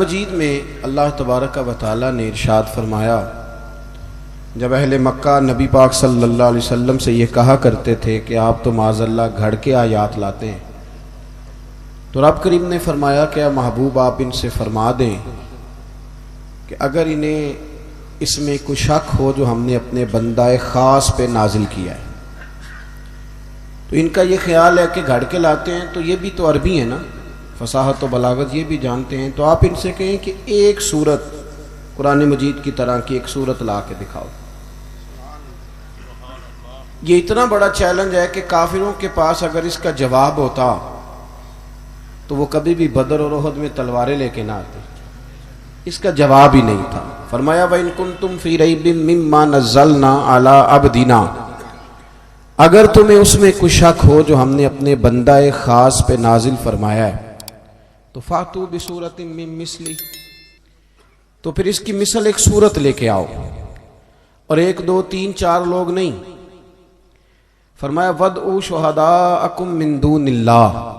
مجید میں اللہ تبارک و تعالی نے ارشاد فرمایا، جب اہل مکہ نبی پاک صلی اللہ علیہ وسلم سے یہ کہا کرتے تھے کہ آپ تو معاذ اللہ گھڑ کے آیات لاتے ہیں، تو رب کریم نے فرمایا کہ اے محبوب آپ ان سے فرما دیں کہ اگر انہیں اس میں کوئی شک ہو جو ہم نے اپنے بندہ خاص پہ نازل کیا ہے، تو ان کا یہ خیال ہے کہ گھڑ کے لاتے ہیں، تو یہ بھی تو عربی ہے نا، فصاحت و بلاغت یہ بھی جانتے ہیں، تو آپ ان سے کہیں کہ ایک سورت قرآن مجید کی طرح کی ایک سورت لا کے دکھاؤ۔ یہ اتنا بڑا چیلنج ہے کہ کافروں کے پاس اگر اس کا جواب ہوتا تو وہ کبھی بھی بدر اور احد میں تلواریں لے کے نہ آتے، اس کا جواب ہی نہیں تھا۔ فرمایا وَإِن كُنتُمْ فِي رَيْبٍ مِّمَّا نَزَّلْنَا عَلَىٰ عَبْدِنَا، اگر تمہیں اس میں کوئی شک ہو جو ہم نے اپنے بندہ خاص پہ نازل فرمایا ہے، تو فَأْتُوا بِسُورَةٍ مِّن مِّثْلِهِ، تو پھر اس کی مثل ایک سورت لے کے آؤ، اور ایک دو تین چار لوگ نہیں۔ فرمایا وَادْعُوا شُهَدَاءَكُم مِّن دُونِ اللَّهِ،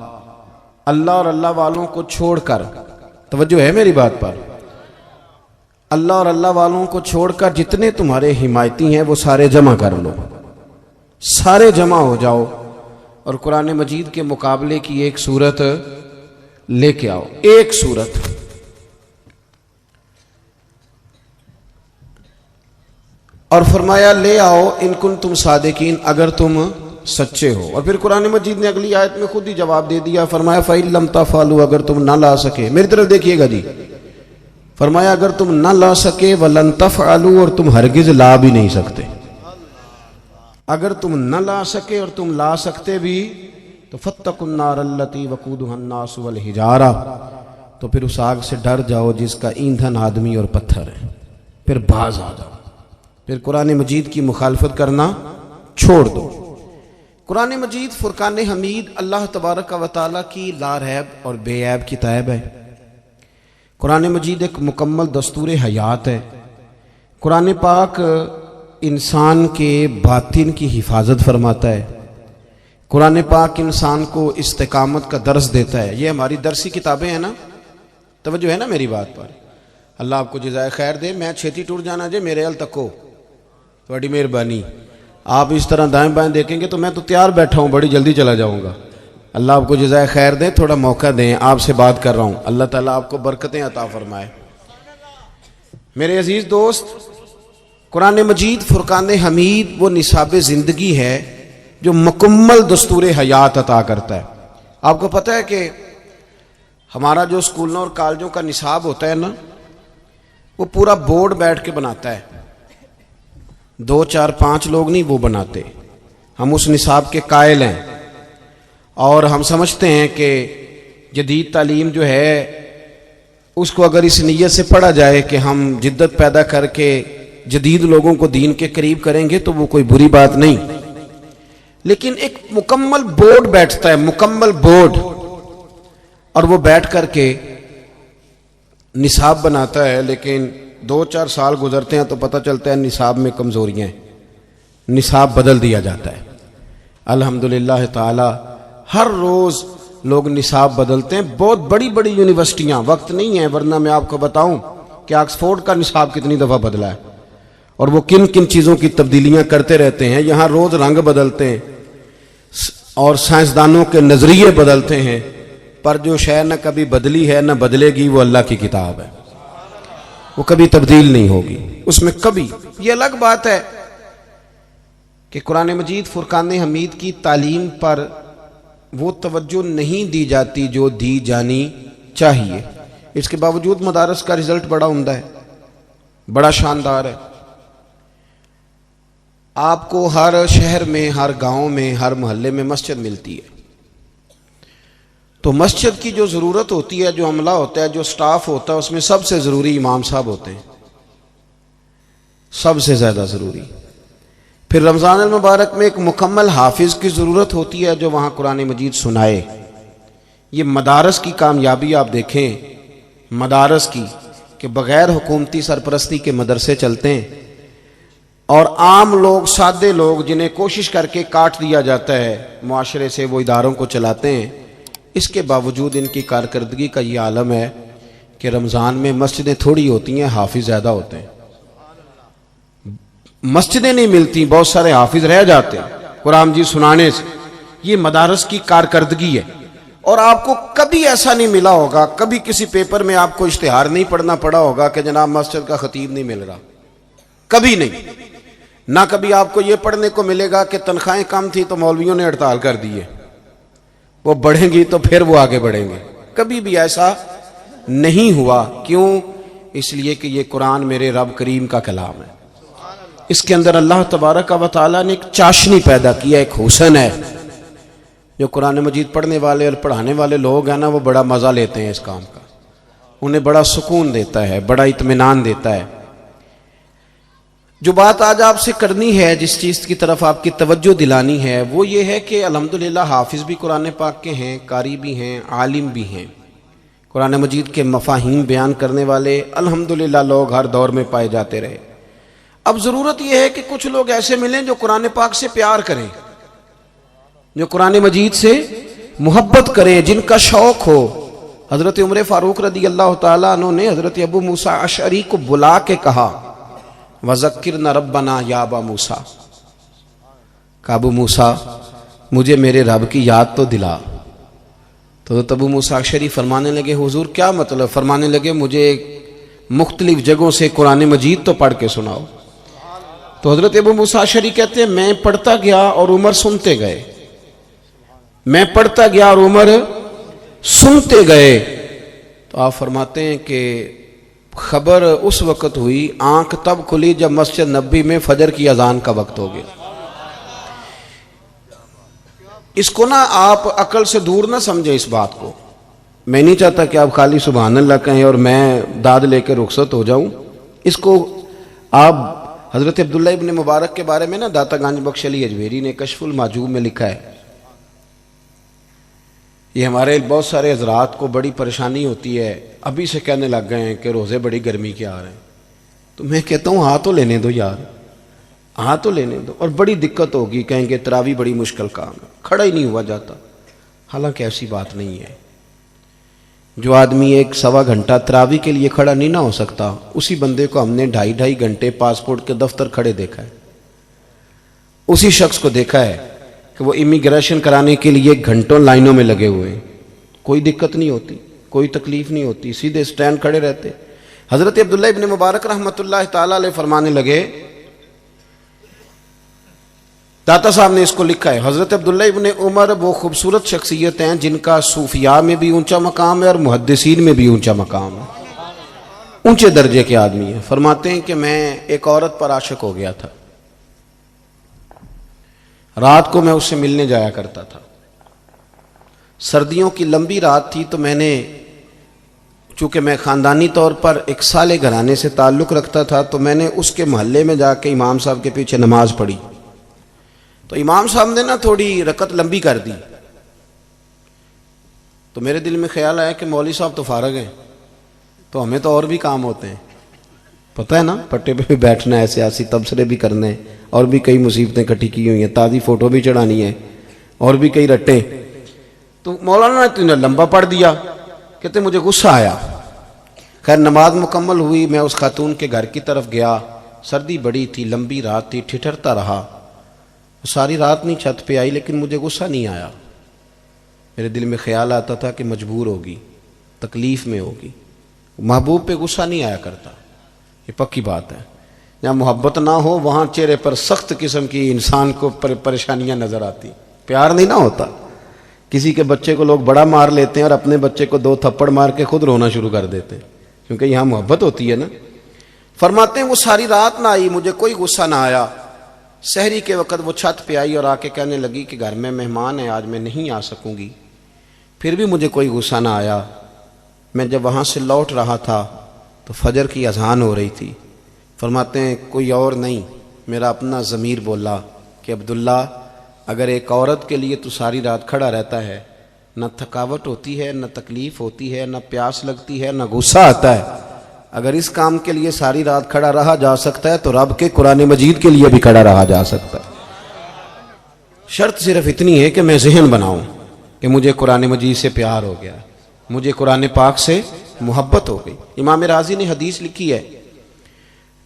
اللہ اور اللہ والوں کو چھوڑ کر، توجہ ہے میری بات پر، اللہ اور اللہ والوں کو چھوڑ کر جتنے تمہارے حمایتی ہیں وہ سارے جمع کر لو، سارے جمع ہو جاؤ اور قرآن مجید کے مقابلے کی ایک سورت لے کے آؤ، ایک سورت۔ اور فرمایا لے آؤ ان کنتم صادقین، اگر تم سچے ہو۔ اور پھر قرآن مجید نے اگلی آیت میں خود ہی جواب دے دیا، فرمایا فَإِن لَمْ تَفْعَلُوا، اگر تم نہ لا سکے، میری طرف دیکھیے گا جی، فرمایا اگر تم نہ لا سکے وَلَن تَفْعَلُوا، اور تم ہرگز لا بھی نہیں سکتے، اگر تم نہ لا سکے اور تم لا سکتے بھی تو فَاتَّقُوا النَّارَ الَّتِي وَقُودُهَا النَّاسُ وَالْحِجَارَةُ، تو پھر اس آگ سے ڈر جاؤ جس کا ایندھن آدمی اور پتھر ہے، پھر باز آ جاؤ، پھر قرآن مجید کی مخالفت کرنا چھوڑ دو۔ قرآن مجید فرقان حمید اللہ تبارک و تعالیٰ کی لا ریب اور بے عیب کتاب ہے۔ قرآن مجید ایک مکمل دستور حیات ہے۔ قرآن پاک انسان کے باطن کی حفاظت فرماتا ہے۔ قرآن پاک انسان کو استقامت کا درس دیتا ہے۔ یہ ہماری درسی کتابیں ہیں نا، توجہ ہے نا میری بات پر، اللہ آپ کو جزائے خیر دے۔ میں چھیتی ٹور جانا جے میرے ال تکو، بڑی مہربانی، آپ اس طرح دائیں بائیں دیکھیں گے تو میں تو تیار بیٹھا ہوں، بڑی جلدی چلا جاؤں گا۔ اللہ آپ کو جزائے خیر دے، تھوڑا موقع دیں، آپ سے بات کر رہا ہوں، اللہ تعالیٰ آپ کو برکتیں عطا فرمائے۔ میرے عزیز دوست، قرآن مجید فرقان حمید وہ نصاب زندگی ہے جو مکمل دستور حیات عطا کرتا ہے۔ آپ کو پتہ ہے کہ ہمارا جو اسکولوں اور کالجوں کا نصاب ہوتا ہے نا، وہ پورا بورڈ بیٹھ کے بناتا ہے، 2 4 5 لوگ نہیں وہ بناتے، ہم اس نصاب کے قائل ہیں، اور ہم سمجھتے ہیں کہ جدید تعلیم جو ہے اس کو اگر اس نیت سے پڑھا جائے کہ ہم جدت پیدا کر کے جدید لوگوں کو دین کے قریب کریں گے تو وہ کوئی بری بات نہیں، لیکن ایک مکمل بورڈ بیٹھتا ہے، مکمل بورڈ، اور وہ بیٹھ کر کے نصاب بناتا ہے، لیکن 2 4 سال گزرتے ہیں تو پتہ چلتا ہے نصاب میں کمزوریاں ہیں، نصاب بدل دیا جاتا ہے۔ الحمدللہ تعالی ہر روز لوگ نصاب بدلتے ہیں، بہت بڑی بڑی یونیورسٹیاں، وقت نہیں ہے ورنہ میں آپ کو بتاؤں کہ آکسفورڈ کا نصاب کتنی دفعہ بدلا ہے اور وہ کن کن چیزوں کی تبدیلیاں کرتے رہتے ہیں، یہاں روز رنگ بدلتے ہیں اور سائنسدانوں کے نظریے بدلتے ہیں، پر جو شے نہ کبھی بدلی ہے نہ بدلے گی وہ اللہ کی کتاب ہے، وہ کبھی تبدیل نہیں ہوگی اس میں کبھی۔ یہ الگ بات ہے کہ قرآن مجید فرقان حمید کی تعلیم پر وہ توجہ نہیں دی جاتی جو دی جانی چاہیے، اس کے باوجود مدارس کا رزلٹ بڑا عمدہ ہے، بڑا شاندار ہے۔ آپ کو ہر شہر میں، ہر گاؤں میں، ہر محلے میں مسجد ملتی ہے، تو مسجد کی جو ضرورت ہوتی ہے، جو عملہ ہوتا ہے، جو سٹاف ہوتا ہے، اس میں سب سے ضروری امام صاحب ہوتے ہیں، سب سے زیادہ ضروری۔ پھر رمضان المبارک میں ایک مکمل حافظ کی ضرورت ہوتی ہے جو وہاں قرآن مجید سنائے۔ یہ مدارس کی کامیابی آپ دیکھیں، مدارس کی، کہ بغیر حکومتی سرپرستی کے مدرسے چلتے ہیں، اور عام لوگ، سادے لوگ جنہیں کوشش کر کے کاٹ دیا جاتا ہے معاشرے سے، وہ اداروں کو چلاتے ہیں۔ اس کے باوجود ان کی کارکردگی کا یہ عالم ہے کہ رمضان میں مسجدیں تھوڑی ہوتی ہیں، حافظ زیادہ ہوتے ہیں، مسجدیں نہیں ملتی، بہت سارے حافظ رہ جاتے ہیں قرآن مجید سنانے سے۔ یہ مدارس کی کارکردگی ہے۔ اور آپ کو کبھی ایسا نہیں ملا ہوگا، کبھی کسی پیپر میں آپ کو اشتہار نہیں پڑھنا پڑا ہوگا کہ جناب مسجد کا خطیب نہیں مل رہا، کبھی نہیں۔ نہ کبھی آپ کو یہ پڑھنے کو ملے گا کہ تنخواہیں کم تھی تو مولویوں نے ہڑتال کر دی ہے، وہ بڑھیں گی تو پھر وہ آگے بڑھیں گے، کبھی بھی ایسا نہیں ہوا۔ کیوں؟ اس لیے کہ یہ قرآن میرے رب کریم کا کلام ہے، اس کے اندر اللہ تبارک و تعالیٰ نے ایک چاشنی پیدا کیا، ایک حسن ہے۔ جو قرآن مجید پڑھنے والے اور پڑھانے والے لوگ ہیں نا، وہ بڑا مزہ لیتے ہیں اس کام کا، انہیں بڑا سکون دیتا ہے، بڑا اطمینان دیتا ہے۔ جو بات آج آپ سے کرنی ہے، جس چیز کی طرف آپ کی توجہ دلانی ہے، وہ یہ ہے کہ الحمدللہ حافظ بھی قرآن پاک کے ہیں، قاری بھی ہیں، عالم بھی ہیں، قرآن مجید کے مفاہیم بیان کرنے والے الحمدللہ لوگ ہر دور میں پائے جاتے رہے۔ اب ضرورت یہ ہے کہ کچھ لوگ ایسے ملیں جو قرآن پاک سے پیار کریں، جو قرآن مجید سے محبت کریں، جن کا شوق ہو۔ حضرت عمر فاروق رضی اللہ تعالیٰ عنہ نے حضرت ابو موسیٰ اشعری کو بلا کے کہا، وَذَكِّرْنَا رَبَّنَا يَا أَبَا موسیٰ، کہ ابو موسیٰ مجھے میرے رب کی یاد تو دلا۔ تو ابو موسیٰ اشعری فرمانے لگے، حضور کیا مطلب؟ فرمانے لگے مجھے مختلف جگہوں سے قرآن مجید تو پڑھ کے سناؤ۔ تو حضرت ابو موسیٰ اشعری کہتے ہیں میں پڑھتا گیا اور عمر سنتے گئے، میں پڑھتا گیا اور عمر سنتے گئے۔ تو آپ فرماتے ہیں کہ خبر اس وقت ہوئی، آنکھ تب کھلی جب مسجد نبوی میں فجر کی اذان کا وقت ہو گیا۔ اس کو نا آپ عقل سے دور نہ سمجھیں، اس بات کو میں نہیں چاہتا کہ آپ خالی سبحان اللہ کہیں اور میں داد لے کے رخصت ہو جاؤں۔ اس کو آپ حضرت عبداللہ ابن مبارک کے بارے میں نا داتا گنج بخش علی اجمیری نے کشف المحجوب میں لکھا ہے، یہ ہمارے بہت سارے حضرات کو بڑی پریشانی ہوتی ہے، ابھی سے کہنے لگ گئے ہیں کہ روزے بڑی گرمی کے آ رہے ہیں۔ تو میں کہتا ہوں ہاں تو لینے دو یار، ہاں تو لینے دو، اور بڑی دقت ہوگی، کہیں گے تراویح بڑی مشکل کام ہے، کھڑا ہی نہیں ہوا جاتا۔ حالانکہ ایسی بات نہیں ہے، جو آدمی 1-1.25 گھنٹہ تراویح کے لیے کھڑا نہیں نہ ہو سکتا، اسی بندے کو ہم نے 2.5 گھنٹے پاسپورٹ کے دفتر کھڑے دیکھا ہے، اسی شخص کو دیکھا ہے کہ وہ امیگریشن کرانے کے لیے گھنٹوں لائنوں میں لگے ہوئے ہیں، کوئی دقت نہیں ہوتی، کوئی تکلیف نہیں ہوتی، سیدھے سٹینڈ کھڑے رہتے۔ حضرت عبداللہ ابن مبارک رحمۃ اللہ تعالیٰ علیہ فرمانے لگے، داتا صاحب نے اس کو لکھا ہے، حضرت عبداللہ ابن عمر وہ خوبصورت شخصیت ہیں جن کا صوفیاء میں بھی اونچا مقام ہے اور محدثین میں بھی اونچا مقام ہے، اونچے درجے کے آدمی ہیں۔ فرماتے ہیں کہ میں ایک عورت پر عاشق ہو گیا تھا، رات کو میں اس سے ملنے جایا کرتا تھا، سردیوں کی لمبی رات تھی، تو میں نے چونکہ میں خاندانی طور پر ایک صالح گھرانے سے تعلق رکھتا تھا، تو میں نے اس کے محلے میں جا کے امام صاحب کے پیچھے نماز پڑھی، تو امام صاحب نے نا تھوڑی رکعت لمبی کر دی، تو میرے دل میں خیال آیا کہ مولوی صاحب تو فارغ ہیں، تو ہمیں تو اور بھی کام ہوتے ہیں، پتہ ہے نا، پٹے پہ بھی بیٹھنا ہے، سیاسی تبصرے بھی کرنے ہیں، اور بھی کئی مصیبتیں کٹھی کی ہوئی ہیں، تازی فوٹو بھی چڑھانی ہے، اور بھی کئی رٹے۔ تو مولانا نے لمبا پڑھ دیا، کہتے مجھے غصہ آیا۔ خیر نماز مکمل ہوئی، میں اس خاتون کے گھر کی طرف گیا، سردی بڑی تھی، لمبی رات تھی، ٹھٹھرتا رہا، ساری رات نہیں چھت پہ آئی، لیکن مجھے غصہ نہیں آیا۔ میرے دل میں خیال آتا تھا کہ مجبور ہوگی، تکلیف میں ہوگی، محبوب پہ غصہ نہیں آیا کرتا، یہ پکی بات ہے۔ جہاں محبت نہ ہو وہاں چہرے پر سخت قسم کی انسان کو پریشانیاں نظر آتی، پیار نہیں نہ ہوتا۔ کسی کے بچے کو لوگ بڑا مار لیتے ہیں اور اپنے بچے کو 2 تھپڑ مار کے خود رونا شروع کر دیتے ہیں، کیونکہ یہاں محبت ہوتی ہے نا۔ فرماتے ہیں وہ ساری رات نہ آئی، مجھے کوئی غصہ نہ آیا۔ سحری کے وقت وہ چھت پہ آئی اور آ کے کہنے لگی کہ گھر میں مہمان ہیں، آج میں نہیں آ سکوں گی، پھر بھی مجھے کوئی غصہ نہ آیا۔ میں جب وہاں سے لوٹ رہا تھا تو فجر کی اذان ہو رہی تھی۔ فرماتے ہیں کوئی اور نہیں، میرا اپنا ضمیر بولا کہ عبداللہ اگر ایک عورت کے لیے تو ساری رات کھڑا رہتا ہے، نہ تھکاوٹ ہوتی ہے، نہ تکلیف ہوتی ہے، نہ پیاس لگتی ہے، نہ غصہ آتا ہے، اگر اس کام کے لیے ساری رات کھڑا رہا جا سکتا ہے تو رب کے قرآن مجید کے لیے بھی کھڑا رہا جا سکتا ہے۔ شرط صرف اتنی ہے کہ میں ذہن بناؤں کہ مجھے قرآن مجید سے پیار ہو گیا، مجھے قرآن پاک سے محبت ہو گئی. امام راضی نے حدیث لکھی ہے,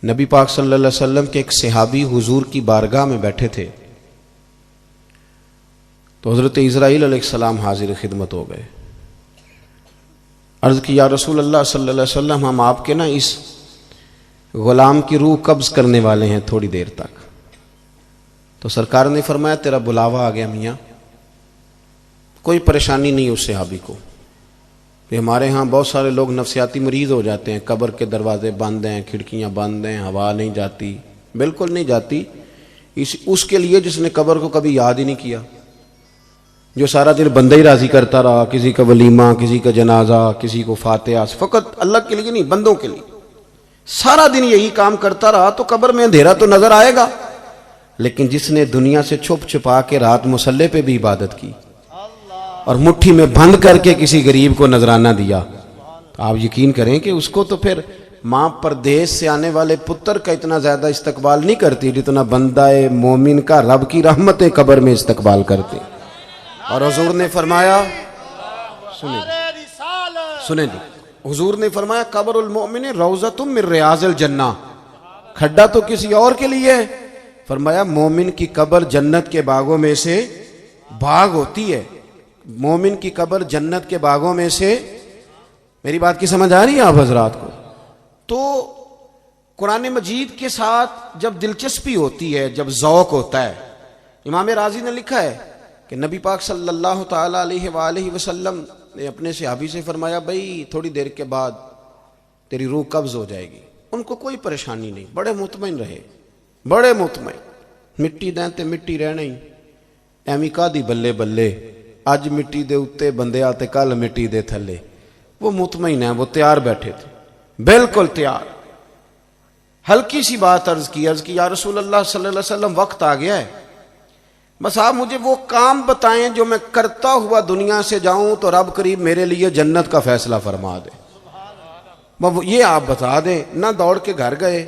نبی پاک صلی اللہ علیہ وسلم کے ایک صحابی حضور کی بارگاہ میں بیٹھے تھے, تو حضرت اسرائیل علیہ السلام حاضر خدمت ہو گئے. عرض کی یا رسول اللہ صلی اللہ علیہ وسلم, ہم آپ کے نا اس غلام کی روح قبض کرنے والے ہیں تھوڑی دیر تک. تو سرکار نے فرمایا تیرا بلاوا آ گیا میاں, کوئی پریشانی نہیں اس صحابی کو. کہ ہمارے ہاں بہت سارے لوگ نفسیاتی مریض ہو جاتے ہیں, قبر کے دروازے بند ہیں, کھڑکیاں بند ہیں, ہوا نہیں جاتی, بالکل نہیں جاتی. اس کے لیے جس نے قبر کو کبھی یاد ہی نہیں کیا, جو سارا دن بندہ ہی راضی کرتا رہا, کسی کا ولیمہ, کسی کا جنازہ, کسی کو فاتحہ, فقط اللہ کے لیے نہیں بندوں کے لیے سارا دن یہی کام کرتا رہا, تو قبر میں اندھیرا تو نظر آئے گا. لیکن جس نے دنیا سے چھپ چھپا کے رات مصلے پہ بھی عبادت کی اور مٹھی میں بند کر کے کسی غریب کو نذرانہ دیا, تو آپ یقین کریں کہ اس کو تو پھر ماں پردیس سے آنے والے پتر کا اتنا زیادہ استقبال نہیں کرتی جتنا بندہ مومن کا رب کی رحمتیں قبر میں استقبال کرتے. اور حضور نے فرمایا, سنیں جی, حضور نے فرمایا قبر المؤمن روضۃ من ریاض الجنہ, کھڈا تو کسی اور کے لیے ہے, فرمایا مومن کی قبر جنت کے باغوں میں سے باغ ہوتی ہے. مومن کی قبر جنت کے باغوں میں سے. میری بات کی سمجھ آ رہی ہے آپ حضرات کو؟ تو قرآن مجید کے ساتھ جب دلچسپی ہوتی ہے, جب ذوق ہوتا ہے, امام راضی نے لکھا ہے کہ نبی پاک صلی اللہ تعالی علیہ وآلہ وسلم نے اپنے صحابی سے فرمایا بھائی تھوڑی دیر کے بعد تیری روح قبض ہو جائے گی. ان کو کوئی پریشانی نہیں, بڑے مطمئن رہے, بڑے مطمئن. مٹی دیں تے مٹی رہنا ہی, ایویں کا دی بلے بلے, اج مٹی دے اتے بندے آتے کل مٹی دے تھلے. وہ مطمئن ہیں, وہ تیار بیٹھے تھے, بالکل تیار. ہلکی سی بات عرض کی یا رسول اللہ صلی اللہ علیہ وسلم وقت آ گیا ہے, بس آپ مجھے وہ کام بتائیں جو میں کرتا ہوا دنیا سے جاؤں تو رب کریم میرے لیے جنت کا فیصلہ فرما دے. یہ آپ بتا دیں. نہ دوڑ کے گھر گئے,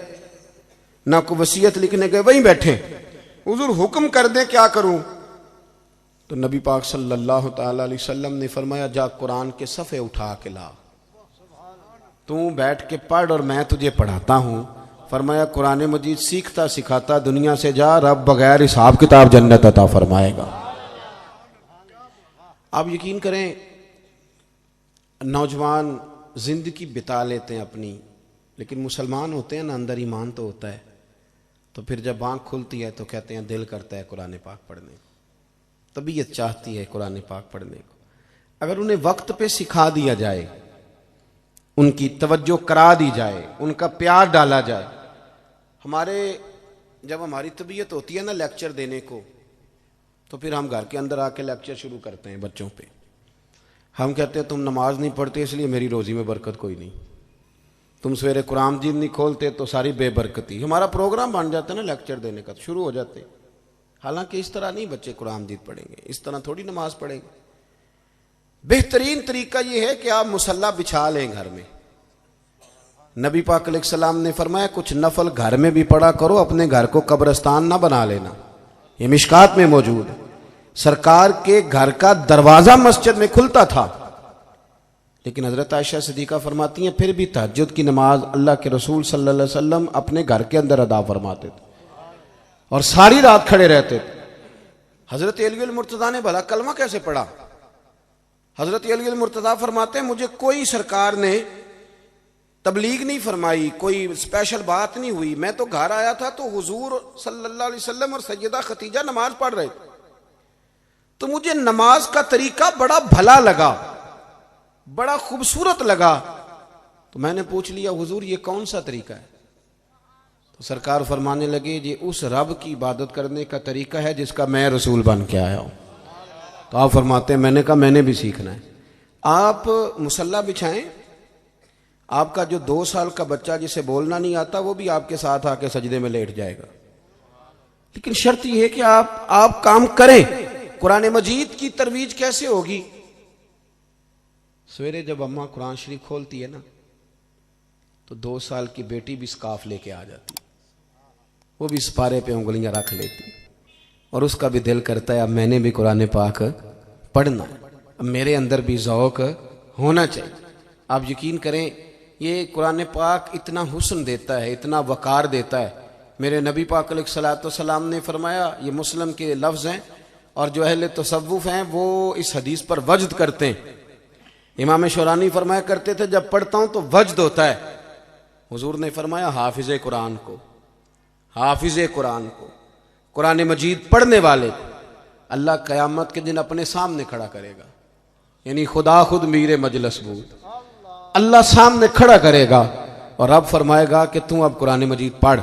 نہ کوئی وصیت لکھنے گئے, وہیں بیٹھے. حضور حکم کر دیں کیا کروں؟ تو نبی پاک صلی اللہ تعالی علیہ وسلم نے فرمایا جا قرآن کے صفحے اٹھا کے لا, تو بیٹھ کے پڑھ اور میں تجھے پڑھاتا ہوں. فرمایا قرآن مجید سیکھتا سکھاتا دنیا سے جا, رب بغیر حساب کتاب جنت عطا فرمائے گا. آپ یقین کریں نوجوان زندگی بتا لیتے ہیں اپنی, لیکن مسلمان ہوتے ہیں نا, اندر ایمان تو ہوتا ہے, تو پھر جب آنکھ کھلتی ہے تو کہتے ہیں دل کرتا ہے قرآن پاک پڑھنے کو, طبیعت چاہتی ہے قرآن پاک پڑھنے کو. اگر انہیں وقت پہ سکھا دیا جائے, ان کی توجہ کرا دی جائے, ان کا پیار ڈالا جائے. جب ہماری طبیعت ہوتی ہے نا لیکچر دینے کو, تو پھر ہم گھر کے اندر آ کے لیکچر شروع کرتے ہیں بچوں پہ. ہم کہتے ہیں تم نماز نہیں پڑھتے اس لیے میری روزی میں برکت کوئی نہیں, تم سویرے قرآن مجید نہیں کھولتے تو ساری بے برکتی. ہمارا پروگرام بن جاتا ہے نا لیکچر دینے کا, تو شروع ہو جاتے. حالانکہ اس طرح نہیں بچے قرآن مجید پڑھیں گے, اس طرح تھوڑی نماز پڑھیں گے. بہترین طریقہ یہ ہے کہ آپ مصلی بچھا لیں گھر میں. نبی پاک علیہ السلام نے فرمایا کچھ نفل گھر میں بھی پڑھا کرو, اپنے گھر کو قبرستان نہ بنا لینا. یہ مشکات میں موجود ہے. سرکار کے گھر کا دروازہ مسجد میں کھلتا تھا, لیکن حضرت عائشہ صدیقہ فرماتی ہیں پھر بھی تہجد کی نماز اللہ کے رسول صلی اللہ علیہ وسلم اپنے گھر کے اندر ادا فرماتے تھے اور ساری رات کھڑے رہتے تھے. حضرت علی المرتضیٰ نے بھلا کلمہ کیسے پڑھا؟ حضرت علی المرتضیٰ فرماتے ہیں مجھے کوئی سرکار نے تبلیغ نہیں فرمائی, کوئی اسپیشل بات نہیں ہوئی. میں تو گھر آیا تھا تو حضور صلی اللہ علیہ وسلم اور سیدہ خدیجہ نماز پڑھ رہے تھے, تو مجھے نماز کا طریقہ بڑا بھلا لگا, بڑا خوبصورت لگا. تو میں نے پوچھ لیا حضور یہ کون سا طریقہ ہے؟ تو سرکار فرمانے لگے یہ اس رب کی عبادت کرنے کا طریقہ ہے جس کا میں رسول بن کے آیا ہوں. تو آپ فرماتے ہیں میں نے کہا میں نے بھی سیکھنا ہے. آپ مصلی بچھائیں, آپ کا جو 2 سال کا بچہ جسے بولنا نہیں آتا وہ بھی آپ کے ساتھ آ کے سجدے میں لیٹ جائے گا, لیکن شرط یہ ہے کہ آپ کام کریں. قرآن مجید کی ترویج کیسے ہوگی؟ سویرے جب اماں قرآن شریف کھولتی ہے نا تو 2 سال کی بیٹی بھی سکارف لے کے آ جاتی, وہ بھی سپارے پہ انگلیاں رکھ لیتی, اور اس کا بھی دل کرتا ہے اب میں نے بھی قرآن پاک پڑھنا ہے, اب میرے اندر بھی ذوق ہونا چاہیے. آپ یقین کریں یہ قرآن پاک اتنا حسن دیتا ہے، اتنا وقار دیتا ہے. میرے نبی پاک علیہ الصلوۃ والسلام نے فرمایا، یہ مسلم کے لفظ ہیں اور جو اہل تصوف ہیں وہ اس حدیث پر وجد کرتے ہیں. امام شورانی فرمایا کرتے تھے جب پڑھتا ہوں تو وجد ہوتا ہے. حضور نے فرمایا حافظ قرآن کو، حافظ قرآن کو، قرآن مجید پڑھنے والے کو اللہ قیامت کے دن اپنے سامنے کھڑا کرے گا. یعنی خدا خود میر مجلس بود، اللہ سامنے کھڑا کرے گا اور رب فرمائے گا کہ تم اب قرآن مجید پڑھ.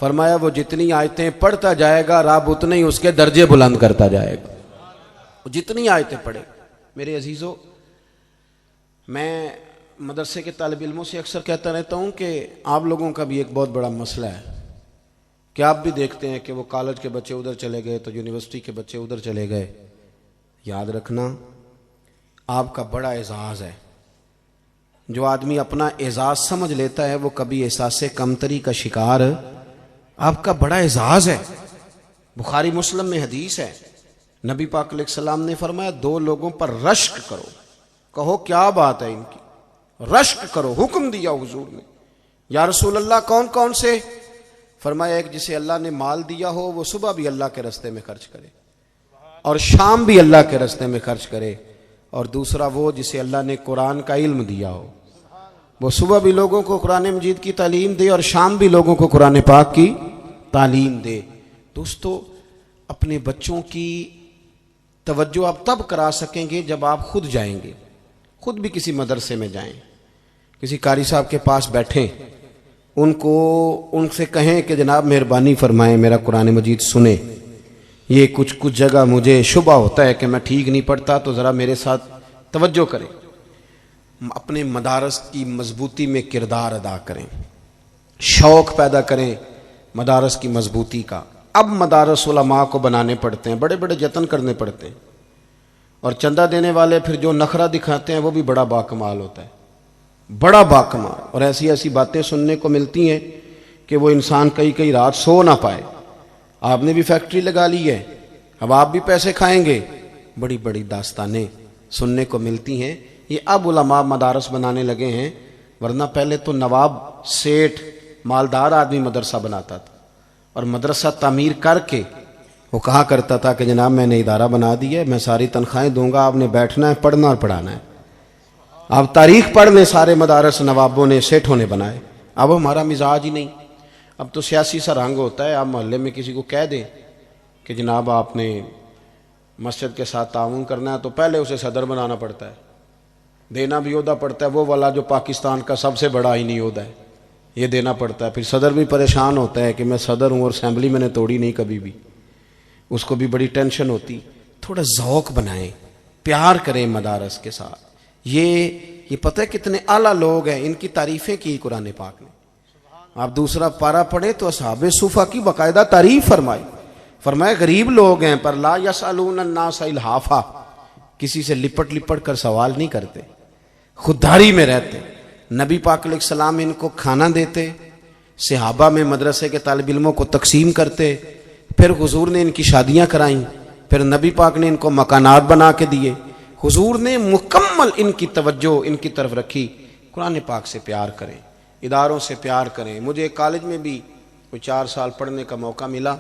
فرمایا وہ جتنی آیتیں پڑھتا جائے گا رب اتنے ہی اس کے درجے بلند کرتا جائے گا. وہ جتنی آیتیں پڑھے. میرے عزیزو، میں مدرسے کے طالب علموں سے اکثر کہتا رہتا ہوں کہ آپ لوگوں کا بھی ایک بہت بڑا مسئلہ ہے کہ آپ بھی دیکھتے ہیں کہ وہ کالج کے بچے ادھر چلے گئے تو یونیورسٹی کے بچے ادھر چلے گئے. یاد رکھنا آپ کا بڑا اعزاز ہے. جو آدمی اپنا اعزاز سمجھ لیتا ہے وہ کبھی احساس کمتری کا شکار، آپ کا بڑا اعزاز ہے. بخاری مسلم میں حدیث ہے، نبی پاک علیہ السلام نے فرمایا دو لوگوں پر رشک کرو. کہو کیا بات ہے ان کی، رشک کرو، حکم دیا حضور نے. یا رسول اللہ کون کون سے؟ فرمایا ایک جسے اللہ نے مال دیا ہو وہ صبح بھی اللہ کے راستے میں خرچ کرے اور شام بھی اللہ کے راستے میں خرچ کرے، اور دوسرا وہ جسے اللہ نے قرآن کا علم دیا ہو، وہ صبح بھی لوگوں کو قرآن مجید کی تعلیم دے اور شام بھی لوگوں کو قرآن پاک کی تعلیم دے. دوستو، اپنے بچوں کی توجہ آپ تب کرا سکیں گے جب آپ خود جائیں گے، خود بھی کسی مدرسے میں جائیں، کسی قاری صاحب کے پاس بیٹھیں، ان سے کہیں کہ جناب مہربانی فرمائیں میرا قرآن مجید سنیں. یہ کچھ جگہ مجھے شبہ ہوتا ہے کہ میں ٹھیک نہیں پڑھتا، تو ذرا میرے ساتھ توجہ کریں. اپنے مدارس کی مضبوطی میں کردار ادا کریں، شوق پیدا کریں مدارس کی مضبوطی کا. اب مدارس علماء کو بنانے پڑتے ہیں، بڑے بڑے جتن کرنے پڑتے ہیں، اور چندہ دینے والے پھر جو نخرہ دکھاتے ہیں وہ بھی بڑا باکمال ہوتا ہے، بڑا باکمال. اور ایسی ایسی باتیں سننے کو ملتی ہیں کہ وہ انسان کئی رات سو نہ پائے. آپ نے بھی فیکٹری لگا لی ہے، اب آپ بھی پیسے کھائیں گے. بڑی بڑی داستانیں سننے کو ملتی ہیں. یہ اب علماء مدارس بنانے لگے ہیں، ورنہ پہلے تو نواب سیٹھ مالدار آدمی مدرسہ بناتا تھا، اور مدرسہ تعمیر کر کے وہ کہا کرتا تھا کہ جناب میں نے ادارہ بنا دیا ہے، میں ساری تنخواہیں دوں گا، آپ نے بیٹھنا ہے، پڑھنا اور پڑھانا ہے. آپ تاریخ پڑھ لیں، سارے مدارس نوابوں نے سیٹھوں نے بنائے. اب ہمارا مزاج ہی نہیں، اب تو سیاسی سا رنگ ہوتا ہے. آپ محلے میں کسی کو کہہ دیں کہ جناب آپ نے مسجد کے ساتھ تعاون کرنا ہے تو پہلے اسے صدر بنانا پڑتا ہے، دینا بھی عہدہ پڑتا ہے، وہ والا جو پاکستان کا سب سے بڑا آئینی عہدہ ہے یہ دینا پڑتا ہے. پھر صدر بھی پریشان ہوتا ہے کہ میں صدر ہوں اور اسمبلی میں نے توڑی نہیں کبھی بھی، اس کو بھی بڑی ٹینشن ہوتی. تھوڑا ذوق بنائیں، پیار کریں مدارس کے ساتھ. یہ پتہ ہے کتنے اعلیٰ لوگ ہیں، ان کی تعریفیں کی قرآن پاک نے. آپ دوسرا پارہ پڑھیں تو اصحاب صفہ کی باقاعدہ تعریف فرمائی. فرمایا غریب لوگ ہیں پر لا یسألون الناس الحافا، کسی سے لپٹ کر سوال نہیں کرتے، خودداری میں رہتے. نبی پاک علیہ السلام ان کو کھانا دیتے، صحابہ میں مدرسے کے طالب علموں کو تقسیم کرتے، پھر حضور نے ان کی شادیاں کرائیں، پھر نبی پاک نے ان کو مکانات بنا کے دیے. حضور نے مکمل ان کی توجہ ان کی طرف رکھی. قرآن پاک سے پیار کریں، اداروں سے پیار کریں. مجھے کالج میں بھی کوئی 4 سال پڑھنے کا موقع ملا.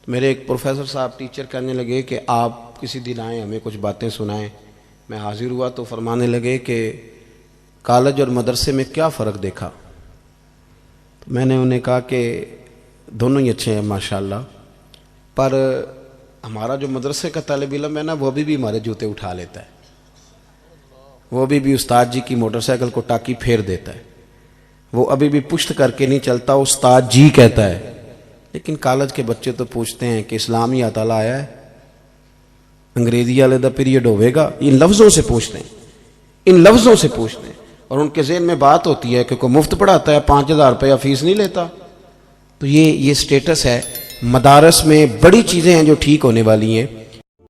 میرے ایک پروفیسر صاحب ٹیچر کہنے لگے کہ آپ کسی دن آئیں ہمیں کچھ باتیں سنائیں. میں حاضر ہوا تو فرمانے لگے کہ کالج اور مدرسے میں کیا فرق دیکھا. میں نے انہیں کہا کہ دونوں ہی اچھے ہیں ماشاءاللہ، پر ہمارا جو مدرسے کا طالب علم ہے نا وہ بھی ہمارے جوتے اٹھا لیتا ہے، وہ بھی استاد جی کی موٹر سائیکل کو ٹاکی پھیر دیتا ہے، وہ ابھی بھی پشت کر کے نہیں چلتا، استاد جی کہتا ہے. لیکن کالج کے بچے تو پوچھتے ہیں کہ اسلامی تعالیٰ آیا ہے، انگریزی والے دا پیریڈ ہوئے گا. ان لفظوں سے پوچھتے ہیں، ان لفظوں سے پوچھتے ہیں، اور ان کے ذہن میں بات ہوتی ہے کہ کوئی مفت پڑھاتا ہے 5000 روپیہ فیس نہیں لیتا. تو یہ سٹیٹس ہے. مدارس میں بڑی چیزیں ہیں جو ٹھیک ہونے والی ہیں.